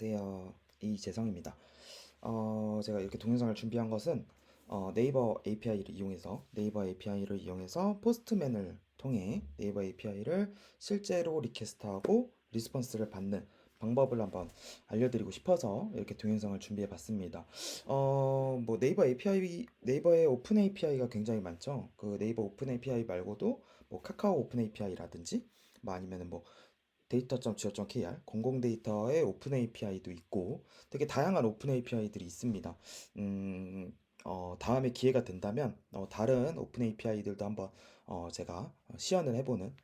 네, 이재성입니다. 제가 이렇게 동영상을 준비한 것은 네이버 API를 이용해서 포스트맨을 통해 네이버 API를 실제로 리퀘스트하고 리스폰스를 받는 방법을 한번 알려드리고 싶어서 이렇게 동영상을 준비해 봤습니다. 뭐 네이버의 오픈 API가 굉장히 많죠. 그 네이버 오픈 API 말고도 뭐 카카오 오픈 API라든지 뭐 아니면은 뭐 데이터.go.kr 공공 데이터의 오픈 API도 있고 되게 다양한 오픈 API들이 있습니다. 다음에 기회가 된다면 다른 오픈 API들도 한번 제가 시연을 해보는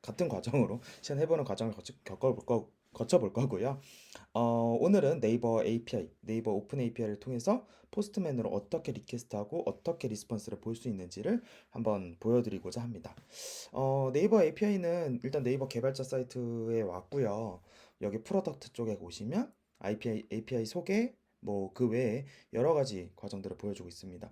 같은 과정으로 시연해보는 과정을 거쳐볼 거고요. 오늘은 네이버 오픈 API를 통해서 포스트맨으로 어떻게 리퀘스트하고 어떻게 리스폰스를 볼 수 있는지를 한번 보여드리고자 합니다. 네이버 API는 일단 네이버 개발자 사이트에 왔고요. 여기 프로덕트 쪽에 보시면 API 소개, 뭐 그 외에 여러 가지 과정들을 보여주고 있습니다.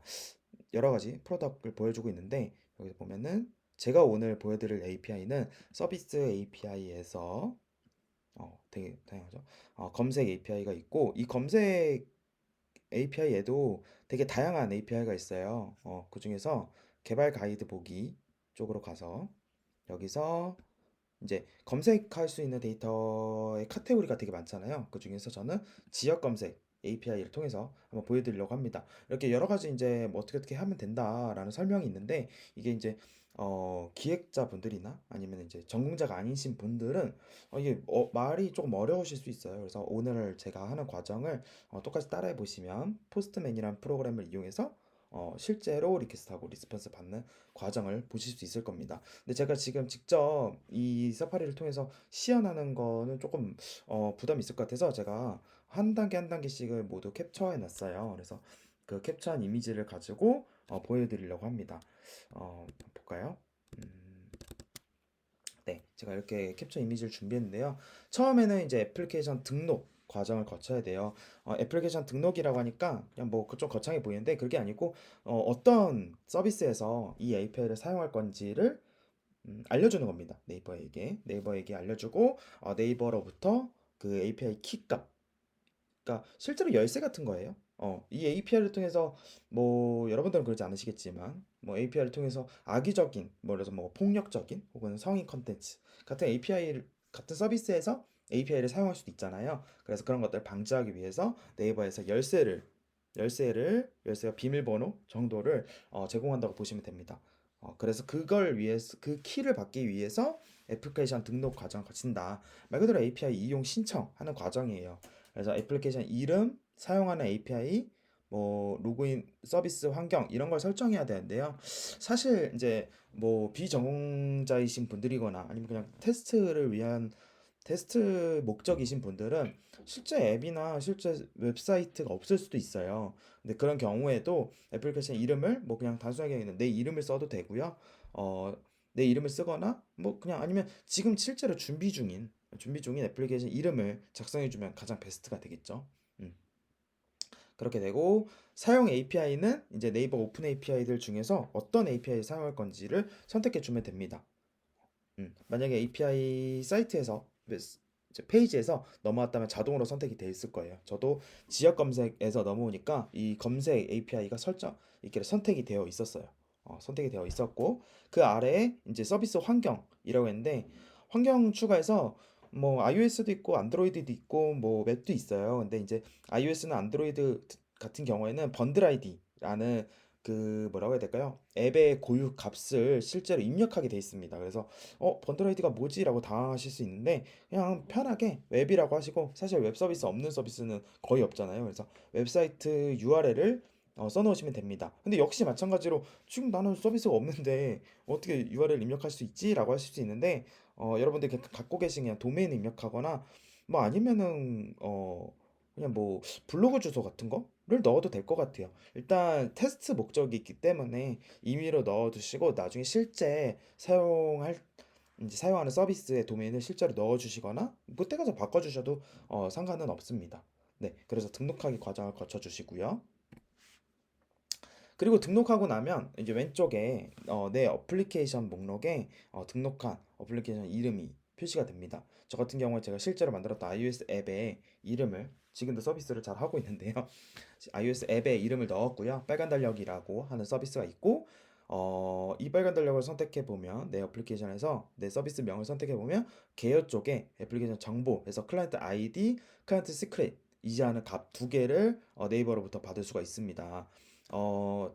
여러 가지 프로덕트를 보여주고 있는데 여기 보면은 제가 오늘 보여드릴 API는 서비스 API에서 되게 다양하죠. 검색 API가 있고 이 검색 API에도 되게 다양한 API가 있어요. 그 중에서 개발 가이드 보기 쪽으로 가서 여기서 이제 검색할 수 있는 데이터의 카테고리가 되게 많잖아요. 그 중에서 저는 지역 검색 API를 통해서 한번 보여드리려고 합니다. 이렇게 여러 가지 이제 뭐 어떻게 하면 된다라는 설명이 있는데 이게 이제 기획자분들이나 아니면 이제 전공자가 아니신 분들은 이게 말이 조금 어려우실 수 있어요. 그래서 오늘 제가 하는 과정을 똑같이 따라해 보시면 포스트맨이란 프로그램을 이용해서 실제로 리퀘스트하고 리스폰스 받는 과정을 보실 수 있을 겁니다. 근데 제가 지금 직접 이 사파리를 통해서 시연하는 거는 조금 부담이 있을 것 같아서 제가 한 단계 한 단계씩을 모두 캡처해 놨어요. 그래서 그 캡처한 이미지를 가지고 보여드리려고 합니다. 볼까요? 음, 네, 제가 이렇게 캡처 이미지를 준비했는데요. 처음에는 이제 애플리케이션 등록 과정을 거쳐야 돼요. 애플리케이션 등록이라고 하니까 그냥 뭐 좀 거창해 보이는데 그게 아니고 어떤 서비스에서 이 API를 사용할 건지를 알려주는 겁니다. 네이버에게 알려주고 네이버로부터 그 API 키값, 그러니까 실제로 열쇠 같은 거예요. 이 API를 통해서 뭐 여러분들은 그러지 않으시겠지만 뭐 API를 통해서 악의적인 뭐 그래서 뭐 폭력적인 혹은 성인 컨텐츠 같은 API 같은 서비스에서 API를 사용할 수도 있잖아요. 그래서 그런 것들을 방지하기 위해서 네이버에서 열쇠와 비밀번호 정도를 제공한다고 보시면 됩니다. 그래서 그걸 위해서 그 키를 받기 위해서 애플리케이션 등록 과정을 거친다. 말 그대로 API 이용 신청하는 과정이에요. 그래서 애플리케이션 이름, 사용하는 API, 뭐 로그인 서비스 환경 이런 걸 설정해야 되는데요. 사실 이제 뭐 비전공자이신 분들이거나 아니면 그냥 테스트 목적이신 분들은 실제 앱이나 실제 웹사이트가 없을 수도 있어요. 근데 그런 경우에도 애플리케이션 이름을 뭐 그냥 단순하게 그냥 내 이름을 써도 되고요. 어, 내 이름을 쓰거나 뭐 그냥 아니면 지금 실제로 준비 중인 애플리케이션 이름을 작성해주면 가장 베스트가 되겠죠. 음, 그렇게 되고 사용 API는 이제 네이버 오픈 API들 중에서 어떤 API를 사용할 건지를 선택해 주면 됩니다. 만약에 API 사이트에서 이제 페이지에서 넘어왔다면 자동으로 선택이 돼 있을 거예요. 저도 지역 검색에서 넘어오니까 이 검색 API가 이렇게 선택이 되어 있었어요. 선택이 되어 있었고 그 아래에 이제 서비스 환경이라고 했는데 환경 추가해서 뭐 iOS도 있고 안드로이드도 있고 뭐 맥도 있어요. 근데 이제 iOS나 안드로이드 같은 경우에는 번들 아이디라는 그 뭐라고 해야 될까요? 앱의 고유 값을 실제로 입력하게 돼 있습니다. 그래서 번들 아이디가 뭐지라고 당황하실 수 있는데 그냥 편하게 웹이라고 하시고 사실 웹 서비스 없는 서비스는 거의 없잖아요. 그래서 웹사이트 URL을 써놓으시면 됩니다. 근데 역시 마찬가지로 지금 나는 서비스가 없는데 어떻게 URL 입력할 수 있지라고 하실 수 있는데 여러분들 갖고 계신 그냥 도메인 입력하거나 뭐 아니면은 그냥 뭐 블로그 주소 같은 거를 넣어도 될 것 같아요. 일단 테스트 목적이 있기 때문에 임의로 넣어두시고 나중에 실제 이제 사용하는 서비스의 도메인을 실제로 넣어주시거나 그때 가서 바꿔주셔도 상관은 없습니다. 네, 그래서 등록하기 과정을 거쳐주시고요. 그리고 등록하고 나면 이제 왼쪽에 내 어플리케이션 목록에 등록한 어플리케이션 이름이 표시가 됩니다. 저 같은 경우에 제가 실제로 만들었던 iOS 앱에 이름을 지금도 서비스를 잘 하고 있는데요. iOS 앱에 이름을 넣었고요. 빨간 달력이라고 하는 서비스가 있고 이 빨간 달력을 선택해 보면 내 애플리케이션에서 내 서비스명을 선택해 보면 개요 쪽에 애플리케이션 정보에서 클라이언트 아이디, 클라이언트 시크릿 이지하는 값 두 개를 네이버로부터 받을 수가 있습니다.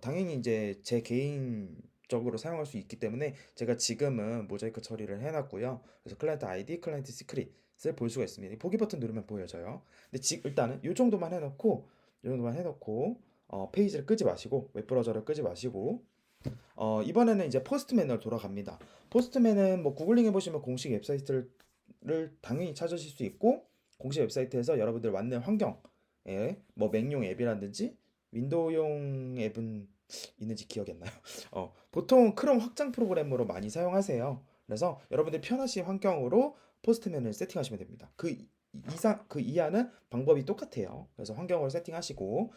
당연히 이제 제 개인적으로 사용할 수 있기 때문에 제가 지금은 모자이크 처리를 해놨고요. 그래서 클라이언트 아이디, 클라이언트 시크릿을 볼 수가 있습니다. 보기 버튼 누르면 보여져요. 근데 일단은 이 정도만 해놓고 페이지를 끄지 마시고 웹브라우저를 끄지 마시고 이번에는 이제 포스트맨으로 돌아갑니다. 포스트맨은 뭐 구글링 해보시면 공식 웹사이트를 당연히 찾으실 수 있고 공식 웹사이트에서 여러분들 맞는 환경에 뭐 맥용 앱이라든지 윈도우용 앱은 있는지 기억이 안 나요. 보통 크롬 확장 프로그램으로 많이 사용하세요. 그래서 여러분들 편하신 환경으로 포스트맨을 세팅하시면 됩니다. 그 이하는 방법이 똑같아요. 그래서 환경을 세팅하시고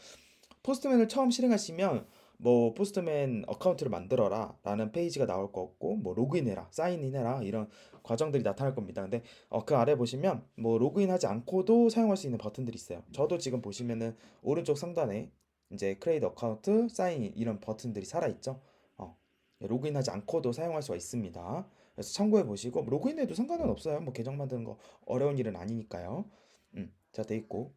포스트맨을 처음 실행하시면 뭐 포스트맨 어카운트를 만들어라 라는 페이지가 나올 거고 뭐 로그인해라 사인인해라 이런 과정들이 나타날 겁니다. 근데 그 아래 보시면 뭐 로그인하지 않고도 사용할 수 있는 버튼들이 있어요. 저도 지금 보시면은 오른쪽 상단에 이제 크레이트 어카운트 사인인 이런 버튼들이 살아있죠. 로그인하지 않고도 사용할 수가 있습니다. 그래서 참고해 보시고 로그인해도 상관은 없어요. 뭐 계정 만드는 거 어려운 일은 아니니까요. 자, 돼 있고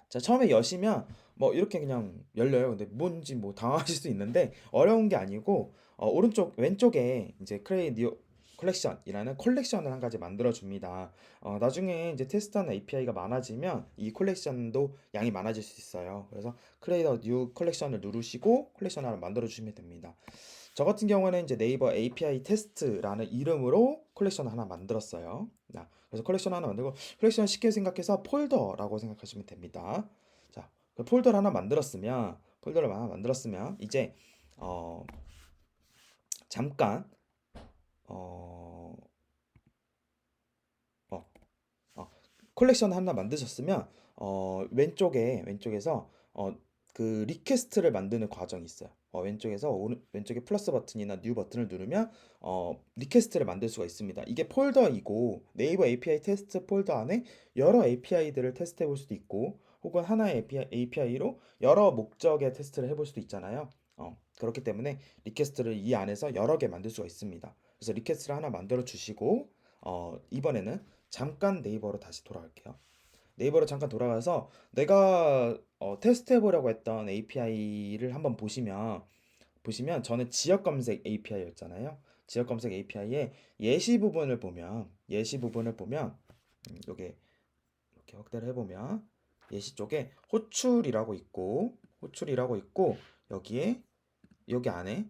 자, 처음에 여시면 뭐 이렇게 그냥 열려요. 근데 뭔지 뭐 당황하실 수 있는데 어려운 게 아니고 오른쪽 왼쪽에 이제 크레이트 뉴 컬렉션이라는 컬렉션을 한 가지 만들어 줍니다. 나중에 이제 테스트하는 API가 많아지면 이 컬렉션도 양이 많아질 수 있어요. 그래서 크레이트 뉴 컬렉션을 누르시고 컬렉션 하나 만들어 주시면 됩니다. 저 같은 경우는 이제 네이버 API 테스트라는 이름으로 컬렉션 하나 만들었어요. 그래서 컬렉션 하나 만들고 컬렉션 쉽게 생각해서 폴더라고 생각하시면 됩니다. 자, 그 폴더를 하나 만들었으면 이제 어, 잠깐 어, 어, 어, 컬렉션 하나 만드셨으면 왼쪽에서 그 리퀘스트를 만드는 과정이 있어요. 왼쪽에서 왼쪽에 플러스 버튼이나 뉴 버튼을 누르면 리퀘스트를 만들 수가 있습니다. 이게 폴더이고 네이버 API 테스트 폴더 안에 여러 API들을 테스트해 볼 수도 있고 혹은 하나의 API로 여러 목적의 테스트를 해볼 수도 있잖아요. 그렇기 때문에 리퀘스트를 이 안에서 여러 개 만들 수가 있습니다. 그래서 리퀘스트를 하나 만들어 주시고 이번에는 잠깐 네이버로 다시 돌아갈게요. 네이버로 잠깐 돌아가서 내가 테스트 해보려고 했던 API를 한번 보시면 저는 지역 검색 API였잖아요. 지역 검색 API의 예시 부분을 보면 요게 이렇게 확대를 해보면 예시 쪽에 호출이라고 있고 여기에 여기 안에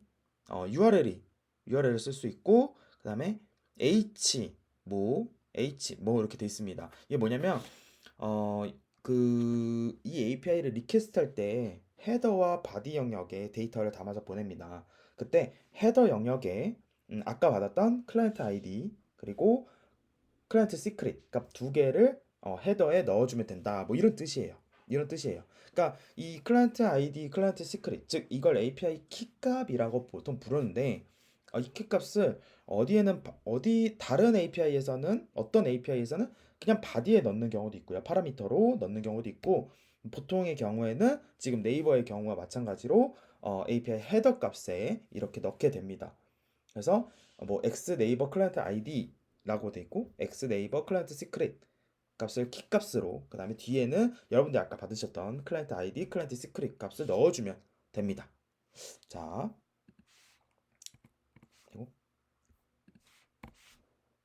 URL을 쓸 수 있고 그다음에 H 뭐 이렇게 돼 있습니다. 이게 뭐냐면 어, 이 API를 리퀘스트 할 때 헤더와 바디 영역에 데이터를 담아서 보냅니다. 그때 헤더 영역에 아까 받았던 클라이언트 아이디 그리고 클라이언트 시크릿 값 두 개를 헤더에 넣어주면 된다. 뭐 이런 뜻이에요. 이런 뜻이에요. 그러니까 이 클라이언트 아이디, 클라이언트 시크릿, 즉 이걸 API 키 값이라고 보통 부르는데 이 키 값을 어디 다른 API에서는 어떤 API에서는 그냥 바디에 넣는 경우도 있고요. 파라미터로 넣는 경우도 있고 보통의 경우에는 지금 네이버의 경우와 마찬가지로 API 헤더 값에 이렇게 넣게 됩니다. 그래서 뭐 x 네이버 클라이언트 아이디라고 돼 있고 x 네이버 클라이언트 시크릿 값을 키 값으로 그 다음에 뒤에는 여러분들 아까 받으셨던 클라이언트 아이디 클라이언트 시크릿 값을 넣어주면 됩니다. 자 그리고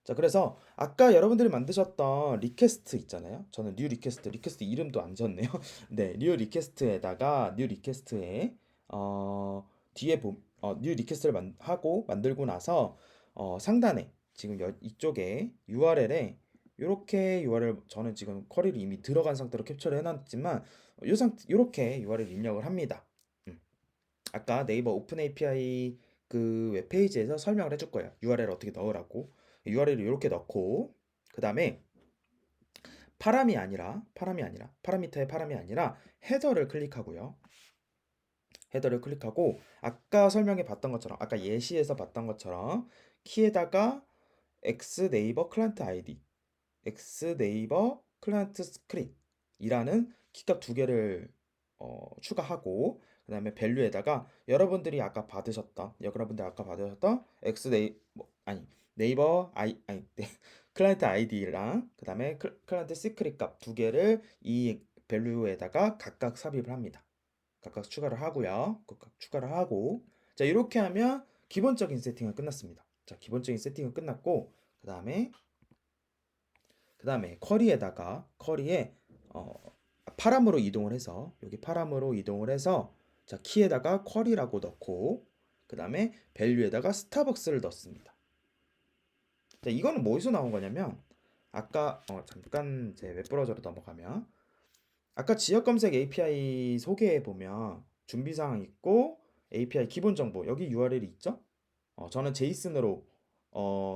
자 그래서 아까 여러분들이 만드셨던 리퀘스트 있잖아요. 저는 뉴 리퀘스트 이름도 안 졌네요. 네, 뉴 리퀘스트에 뒤에 뉴 리퀘스트를 하고 만들고 나서 상단에 지금 이쪽에 URL에 이렇게 URL 저는 지금 쿼리를 이미 들어간 상태로 캡처를 해놨지만 이렇게 URL 입력을 합니다. 아까 네이버 오픈 API 그 웹페이지에서 설명을 해줄 거예요. URL 어떻게 넣으라고. URL을 이렇게 넣고 그 다음에 파라미터의 파람이 아니라 헤더를 클릭하고요. 헤더를 클릭하고 아까 설명해 봤던 것처럼 아까 예시에서 봤던 것처럼 키에다가 X 네이버 클라이언트 아이디 X 네이버 클라이언트 스크린이라는 키값 두 개를 추가하고 그다음에 밸류에다가 여러분들이 아까 받으셨던 네이버 클라이언트 아이디랑 그다음에 클라이언트 시크릿 값 두 개를 이 밸류에다가 각각 삽입을 합니다. 각각 추가를 하고요. 각각 추가를 하고 자 이렇게 하면 기본적인 세팅은 끝났습니다. 자 기본적인 세팅은 끝났고 그다음에 쿼리에 어, 파람으로 이동을 해서 여기 파람으로 이동을 해서 자 키에다가 쿼리라고 넣고 그다음에 밸류에다가 스타벅스를 넣습니다. 자 이거는 뭐에서 나온 거냐면 아까 잠깐 제 웹브라우저로 넘어가면 아까 지역 검색 API 소개에 보면 준비 사항 있고 API 기본 정보 여기 URL이 있죠? 저는 제이슨으로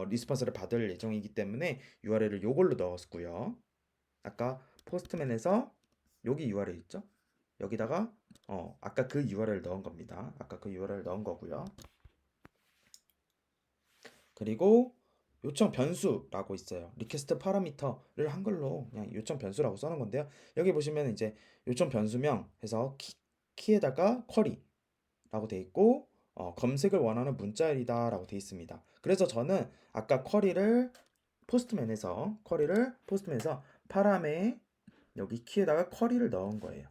리스폰스를 받을 예정이기 때문에 URL을 요걸로 넣었고요. 아까 포스트맨에서 여기 URL 있죠? 여기다가 아까 그 URL 넣은 겁니다. 아까 그 URL 넣은 거고요. 그리고 요청 변수라고 있어요. 리퀘스트 파라미터를 한글로 그냥 요청 변수라고 써놓은 건데요. 여기 보시면 이제 요청 변수명 해서 키에다가 쿼리라고 돼 있고 검색을 원하는 문자열이다라고 돼 있습니다. 그래서 저는 아까 포스트맨에서 파람에 여기 키에다가 쿼리를 넣은 거예요.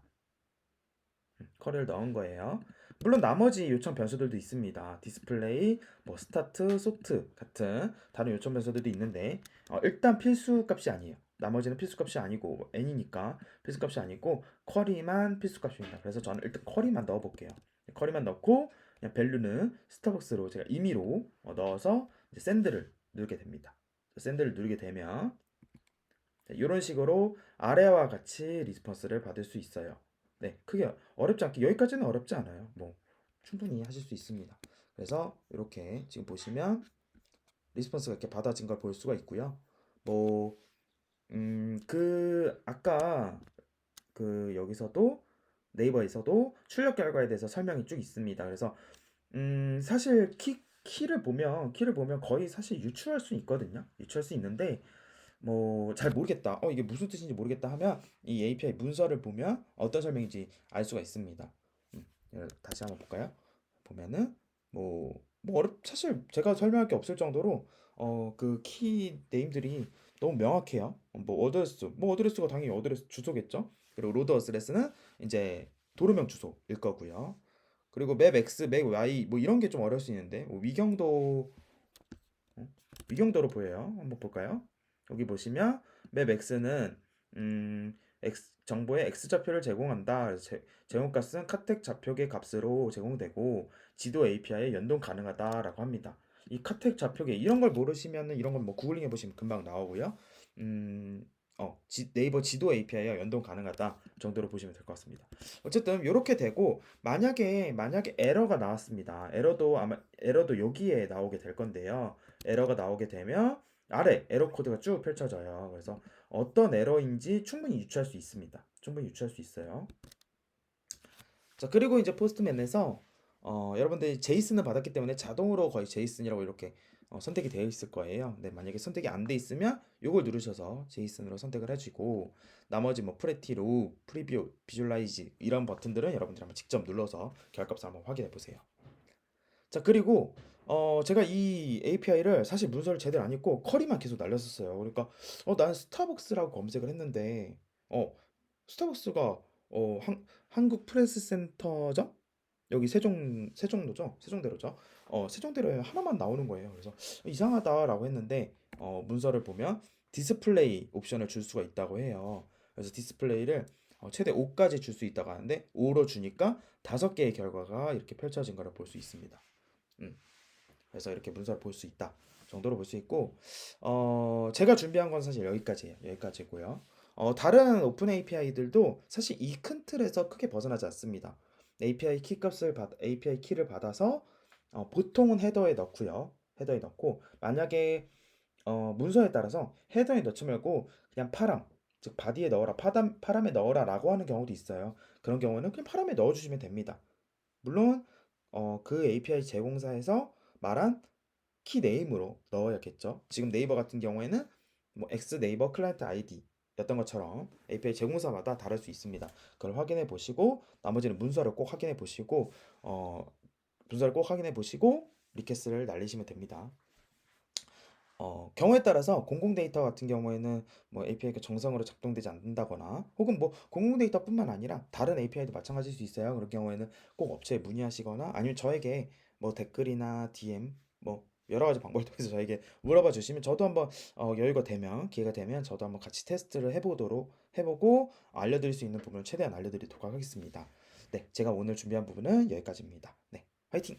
쿼리를 넣은 거예요. 물론 나머지 요청 변수들도 있습니다. 디스플레이, 뭐 스타트, 소트 같은 다른 요청 변수들도 있는데 일단 필수 값이 아니에요. 나머지는 필수 값이 아니고 뭐 n이니까 필수 값이 아니고 쿼리만 필수 값입니다. 그래서 저는 일단 쿼리만 넣어 볼게요. 쿼리만 넣고 그냥 밸류는 스타벅스로 제가 임의로 넣어서 이제 샌드를 누르게 됩니다. 샌드를 누르게 되면 이런 식으로 아래와 같이 리스폰스를 받을 수 있어요. 네, 크게 어렵지 않게 여기까지는 어렵지 않아요. 뭐 충분히 하실 수 있습니다. 그래서 이렇게 지금 보시면 리스폰스가 이렇게 받아진 걸 볼 수가 있고요. 뭐 아까 여기서도 네이버에서도 출력 결과에 대해서 설명이 쭉 있습니다. 그래서 사실 키를 보면 거의 사실 유추할 수 있거든요. 유추할 수 있는데 뭐 잘 모르겠다. 이게 무슨 뜻인지 모르겠다 하면 이 API 문서를 보면 어떤 설명인지 알 수가 있습니다. 다시 한번 볼까요? 보면은 사실 제가 설명할 게 없을 정도로 그 키 네임들이 너무 명확해요. 어드레스가 당연히 어드레스 주소겠죠. 그리고 로드 어드레스는 이제 도로명 주소일 거고요. 그리고 맵 X, 맵 Y 뭐 이런 게 좀 어려울 수 있는데 어? 위경도로 보여요. 한번 볼까요? 여기 보시면 맵 X는 X 정보의 X 좌표를 제공한다. 그래서 제공값은 카텍 좌표계 값으로 제공되고 지도 API에 연동 가능하다라고 합니다. 이 카텍 좌표계 이런 걸 모르시면은 이런 건 뭐 구글링 해보시면 금방 나오고요. 음, 네이버 지도 API와 연동 가능하다 정도로 보시면 될 것 같습니다. 어쨌든 이렇게 되고 만약에 에러가 나왔습니다. 에러도 여기에 나오게 될 건데요. 에러가 나오게 되면 아래 에러 코드가 쭉 펼쳐져요. 그래서 어떤 에러인지 충분히 유추할 수 있습니다. 충분히 유추할 수 있어요. 자, 그리고 이제 포스트맨에서 여러분들이 제이슨을 받았기 때문에 자동으로 거의 제이슨이라고 이렇게 선택이 되어 있을 거예요. 네, 만약에 선택이 안 돼 있으면 이걸 누르셔서 제이슨으로 선택을 해주고 나머지 뭐 프레티로 프리뷰, 비주얼라이즈 이런 버튼들은 여러분들이 한번 직접 눌러서 결값을 한번 확인해 보세요. 자, 그리고 제가 이 API를 사실 문서를 제대로 안 읽고 쿼리만 계속 날렸었어요. 그러니까 난 스타벅스라고 검색을 했는데 어, 스타벅스가 한국 프레스 센터점 여기 세종로죠? 세종대로죠? 세종대로에 하나만 나오는 거예요. 그래서 이상하다라고 했는데 문서를 보면 디스플레이 옵션을 줄 수가 있다고 해요. 그래서 디스플레이를 최대 5까지 줄 수 있다고 하는데 5로 주니까 5개의 결과가 이렇게 펼쳐진 거를 볼 수 있습니다. 음, 그래서 이렇게 문서를 볼 수 있다 정도로 볼 수 있고 제가 준비한 건 사실 여기까지예요. 여기까지고요. 다른 오픈 API들도 사실 이 큰 틀에서 크게 벗어나지 않습니다. API 키를 받아서 보통은 헤더에 넣고요. 헤더에 넣고 만약에 문서에 따라서 헤더에 넣지 말고 그냥 즉 바디에 넣어라, 파람에 넣어라라고 하는 경우도 있어요. 그런 경우는 그냥 파람에 넣어주시면 됩니다. 물론 그 API 제공사에서 말한 키 네임으로 넣어야겠죠. 지금 네이버 같은 경우에는 뭐 X 네이버 클라이언트 아이디 였던 것처럼 API 제공사마다 다를 수 있습니다. 그걸 확인해 보시고 나머지는 문서를 꼭 확인해 보시고 어, 문서를 꼭 확인해 보시고 리퀘스트를 날리시면 됩니다. 경우에 따라서 공공 데이터 같은 경우에는 뭐 API가 정상으로 작동되지 않는다거나 혹은 뭐 공공 데이터뿐만 아니라 다른 API도 마찬가지일 수 있어요. 그런 경우에는 꼭 업체에 문의하시거나 아니면 저에게 뭐 댓글이나 DM 뭐 여러 가지 방법을 통해서 저에게 물어봐 주시면 저도 한번 여유가 되면 기회가 되면 저도 한번 같이 테스트를 해보고 알려드릴 수 있는 부분을 최대한 알려드리도록 하겠습니다. 네, 제가 오늘 준비한 부분은 여기까지입니다. 네, 화이팅!